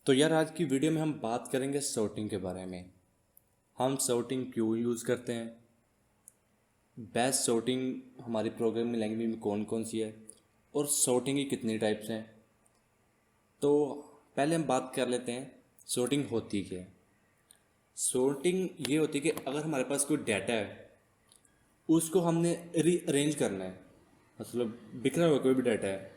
तो यार आज की वीडियो में हम बात करेंगे सॉर्टिंग के बारे में। हम सॉर्टिंग क्यों यूज़ करते हैं, बेस्ट सॉर्टिंग हमारी प्रोग्रामिंग लैंग्वेज में कौन कौन सी है और सॉर्टिंग की कितनी टाइप्स हैं। तो पहले हम बात कर लेते हैं सॉर्टिंग होती क्या है। सॉर्टिंग ये होती है कि अगर हमारे पास कोई डाटा है उसको हमने रीअरेंज करना है। मतलब बिखरा हुआ कोई भी डाटा है,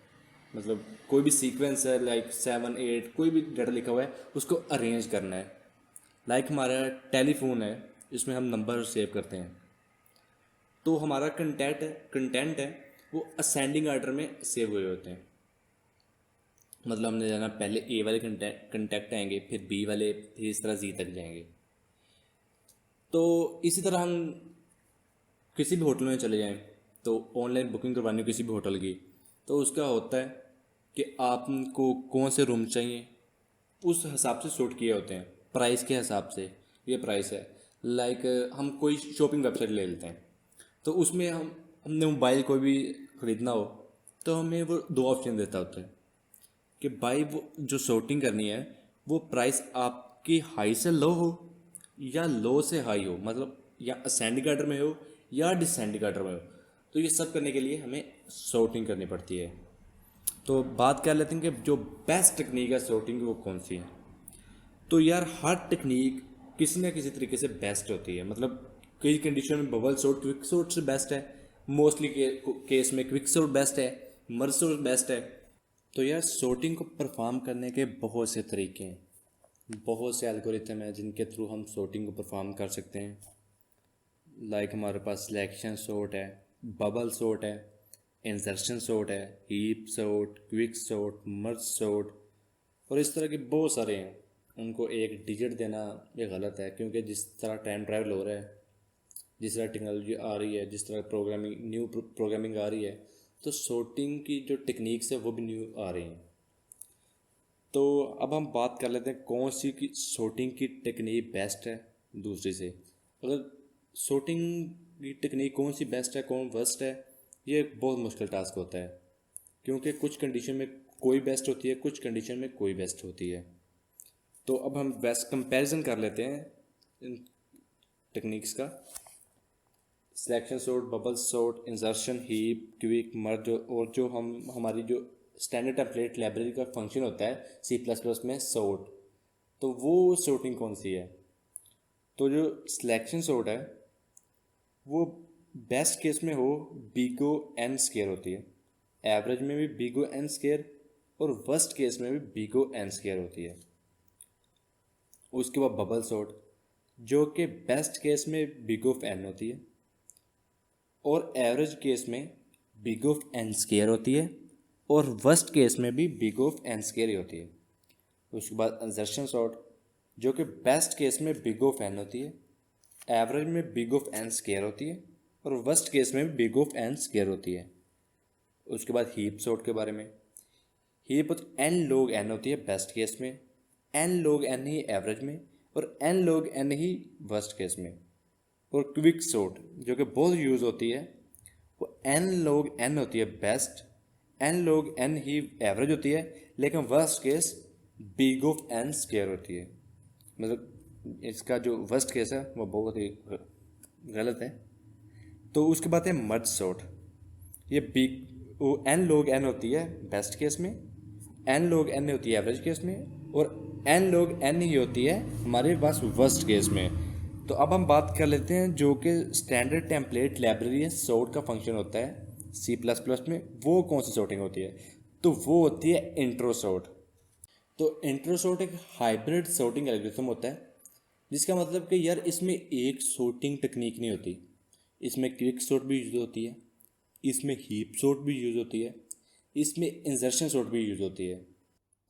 मतलब कोई भी सीक्वेंस है लाइक 7 8 कोई भी डाटा लिखा हुआ है उसको अरेंज करना है। लाइक हमारा टेलीफोन है, इसमें हम नंबर सेव करते हैं, तो हमारा कंटेंट है वो असेंडिंग आर्डर में सेव हुए होते हैं। मतलब हमने जाना पहले ए वाले कंटेक्ट आएंगे, फिर बी वाले, फिर इस तरह जी तक जाएंगे। तो इसी तरह हम किसी भी होटल में चले जाएं, तो ऑनलाइन बुकिंग करवानी हो किसी भी होटल की, तो उसका होता है कि आपको कौन से रूम चाहिए, उस हिसाब से शूट किए होते हैं प्राइस के हिसाब से। ये प्राइस है, लाइक हम कोई शॉपिंग वेबसाइट ले लेते हैं, तो उसमें हमने मोबाइल कोई भी ख़रीदना हो तो हमें वो दो ऑप्शन देता होता है कि भाई वो जो शॉटिंग करनी है वो प्राइस आपकी हाई से लो हो या लो से हाई हो, मतलब या असेंडिंग आर्डर में हो या डिसेंडिंग आर्डर में हो। तो ये सब करने के लिए हमें शॉटिंग करनी पड़ती है। तो बात कर लेते हैं कि जो बेस्ट टेक्निक है शॉटिंग की वो कौन सी है। तो यार हर टेक्निक किसी ना किसी तरीके से बेस्ट होती है। मतलब कई कंडीशन में बबल शॉट क्विक शॉट से बेस्ट है, मोस्टली केस में क्विक शॉट बेस्ट है, मर्ज शॉट बेस्ट है। तो यार शॉटिंग को परफॉर्म करने के बहुत से तरीके हैं, बहुत से एल्गोरिथम हैं जिनके थ्रू हम शॉटिंग को परफॉर्म कर सकते हैं। लाइक हमारे पास सिलेक्शन शॉट है, बबल शॉट है, इंसर्शन शॉट है, हीप शॉट, क्विक शॉट, मर्ज शॉट और इस तरह के बहुत सारे हैं। उनको एक डिजिट देना ये गलत है, क्योंकि जिस तरह टाइम ट्रैवल हो रहा है, जिस तरह टेक्नोलॉजी आ रही है, जिस तरह प्रोग्रामिंग न्यू प्रोग्रामिंग आ रही है, तो शॉटिंग की जो टेक्निक्स है वो भी न्यू आ रही हैं। तो अब हम बात कर लेते हैं कौन सी की शॉटिंग की टेक्निक बेस्ट है दूसरी से। अगर शॉटिंग की टेक्निक कौन सी बेस्ट है कौन वर्स्ट है, ये एक बहुत मुश्किल टास्क होता है, क्योंकि कुछ कंडीशन में कोई बेस्ट होती है, कुछ कंडीशन में कोई बेस्ट होती है। तो अब हम बेस्ट कंपैरिजन कर लेते हैं इन टेक्निक्स का। Selection sort, bubble sort, insertion, heap, quick, merge, और जो हम हमारी जो स्टैंडर्ड टेम्पलेट लाइब्रेरी का फंक्शन होता है सी प्लस प्लस में सॉर्ट, तो वो सॉर्टिंग कौन सी है। तो जो सिलेक्शन सॉर्ट है वो बेस्ट केस में हो बिगो एन स्केयर होती है, एवरेज में भी बिगो एन स्केयर और वर्स्ट केस में भी बिगो एन स्केयर होती है। उसके बाद बबल सॉर्ट जो कि बेस्ट केस में बिग ऑफ एन होती है और एवरेज केस में बिग ऑफ एन स्केयर होती है और वर्स्ट केस में भी बिग ऑफ एन स्केयर ही होती है। उसके बाद इंसर्शन सॉर्ट जो कि बेस्ट केस में बिग ऑफ एन होती है, एवरेज में बिग ऑफ एन स्केयर होती है और वर्स्ट केस में भी बिग ऑफ एन स्केयर होती है। उसके बाद हीप सॉर्ट के बारे में, हीप एन लोग एन होती है बेस्ट केस में, एन लोग एन ही एवरेज में और एन लोग एन ही वर्स्ट केस में। और क्विक सॉर्ट जो कि बहुत यूज़ होती है, वो एन लोग एन होती है बेस्ट, एन लोग एन ही एवरेज होती है, लेकिन worst case big of n square होती है। मतलब इसका जो वर्स्ट केस है वो बहुत ही गलत है। तो उसके बाद है मर्ज सॉर्ट, ये बिग वो एन लोग एन होती है बेस्ट केस में, एन लोग एन होती है एवरेज केस में और एन लोग एन ही होती है हमारे पास वर्स्ट केस में। तो अब हम बात कर लेते हैं जो कि स्टैंडर्ड टेम्पलेट लाइब्रेरी है सॉर्ट का फंक्शन होता है सी प्लस प्लस में, वो कौन सी सॉर्टिंग होती है। तो वो होती है इंट्रो सॉर्ट। तो इंट्रो सॉर्ट एक हाइब्रिड सॉर्टिंग एल्गोरिथम होता है, जिसका मतलब कि यार इसमें एक सॉर्टिंग टेक्निक नहीं होती, इसमें क्विक सॉर्ट भी यूज होती है, इसमें हीप सॉर्ट भी यूज़ होती है, इसमें इंसर्शन सॉर्ट भी यूज़ होती है।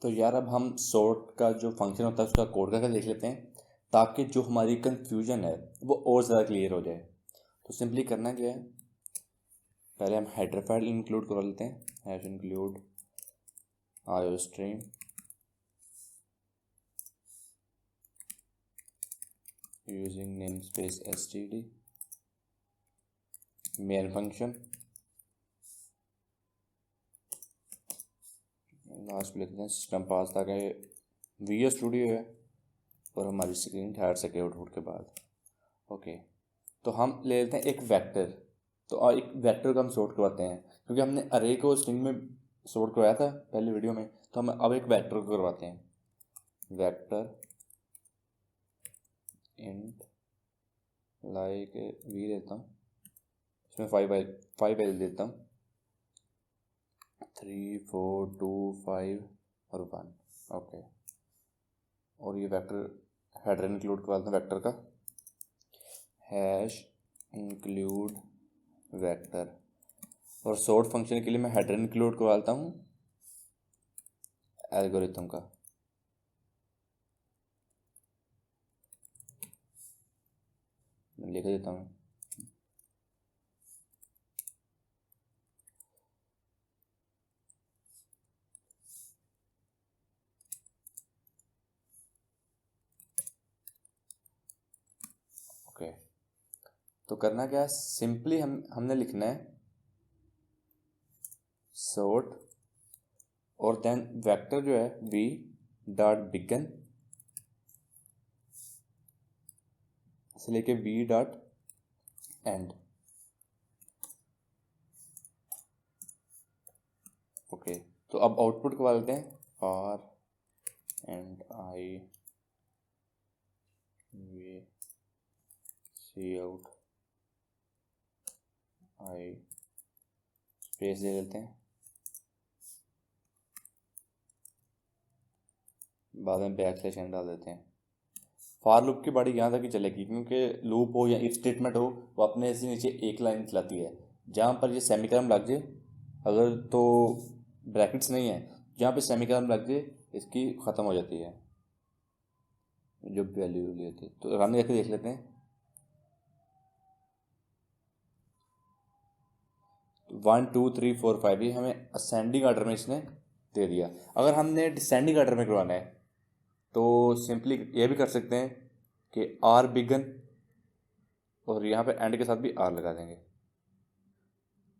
तो यार अब हम सॉर्ट का जो फंक्शन होता है उसका कोड करके देख लेते हैं, ताकि जो हमारी कंफ्यूजन है वो और ज़्यादा क्लियर हो जाए। तो सिंपली करना क्या है, पहले हम हेडर फाइल इंक्लूड करवा लेते हैं, हैश इंक्लूड आयो stream using name space std main function, last लेते हैं सिस्टम पास ताकि वी स्टूडियो है और हमारी स्क्रीन हायर से आउटपुट के बाद। ओके, तो हम ले लेते हैं एक वेक्टर। तो एक वेक्टर का हम सॉर्ट करवाते हैं, क्योंकि हमने अरे को स्ट्रिंग में सॉर्ट करवाया था पहले वीडियो में, तो हम अब एक वेक्टर को करवाते हैं। वेक्टर इंट लाइक वी लेता हूँ, इसमें 5 एल देता हूँ, 3 4 2 5 और 1। ओके, और ये वेक्टर हेडर इंक्लूड करवाता हूँ वेक्टर का, हैश इंक्लूड वेक्टर। और सॉर्ट फंक्शन के लिए मैं हेडर इंक्लूड करवाता हूँ एल्गोरिथम का। लिख देता हूँ ओके। तो करना क्या है, सिंपली हमने लिखना है सॉर्ट और देन वेक्टर जो है वी डॉट बिगन से लेके वी डॉट एंड। ओके, तो अब आउटपुट करवा लेते हैं R and I V C out I space दे देते हैं, बाद में बैक स्लैश एन डाल देते हैं। फॉर लूप की बड़ी यहाँ तक ही चलेगी, क्योंकि लूप हो या इफ स्टेटमेंट हो वो अपने से नीचे एक लाइन चलाती है। जहाँ पर ये सेमीकोलन लग जाए, अगर तो ब्रैकेट्स नहीं है, जहाँ पे सेमीकोलन लग जाए इसकी ख़त्म हो जाती है जो वैल्यू ली होती है। तो रन करके देख लेते हैं। 1 2 3 4 5 ये हमें असेंडिंग ऑर्डर में इसने दे दिया। अगर हमने डिसेंडिंग ऑर्डर में करवाना है तो सिंपली ये भी कर सकते हैं कि आर बिगन और यहाँ पे एंड के साथ भी आर लगा देंगे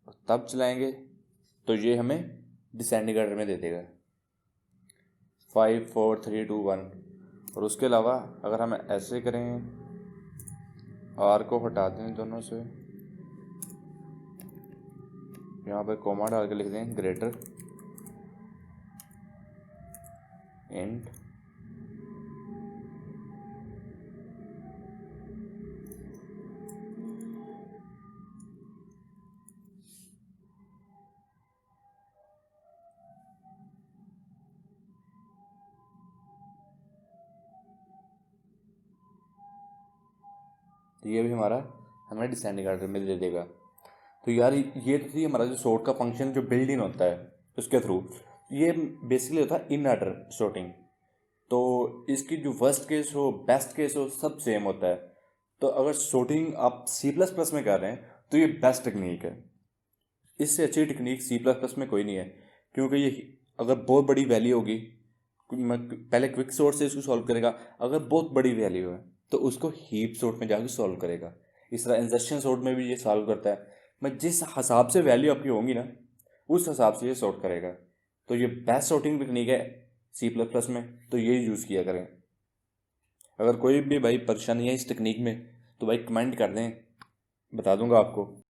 और तब चलाएंगे तो ये हमें डिसेंडिंग ऑर्डर में दे देगा 5 4 3 2 1। और उसके अलावा अगर हम ऐसे करें, आर को हटा दें दोनों से, यहाँ पे कोमा डाल के लिख दें ग्रेटर इंट तो ये भी हमारा हमें डिसेंडिंग ऑर्डर में दे देगा। तो यार ये तो थी हमारा जो सॉर्ट का फंक्शन जो बिल्ड इन होता है उसके थ्रू। ये बेसिकली होता है इन ऑर्डर सॉर्टिंग। तो इसकी जो वर्स्ट केस हो बेस्ट केस हो सब सेम होता है। तो अगर सॉर्टिंग आप C++ में कर रहे हैं तो ये बेस्ट टेक्निक है। इससे अच्छी टेक्निक C++ में कोई नहीं है, क्योंकि ये अगर बहुत बड़ी वैल्यू होगी, पहले क्विक सॉर्ट से इसको सॉल्व करेगा, अगर बहुत बड़ी वैल्यू है तो उसको हीप सॉर्ट में जाकर सॉल्व करेगा। इस तरह इंजर्शन सॉर्ट में भी ये सॉल्व करता है। मैं जिस हिसाब से वैल्यू आपकी होंगी ना उस हिसाब से ये सॉर्ट करेगा। तो ये बेस्ट सॉर्टिंग टेक्निक है C++ में, तो ये यूज़ किया करें। अगर कोई भी भाई परेशानी है इस टेक्निक में तो भाई कमेंट कर दें, बता दूंगा आपको।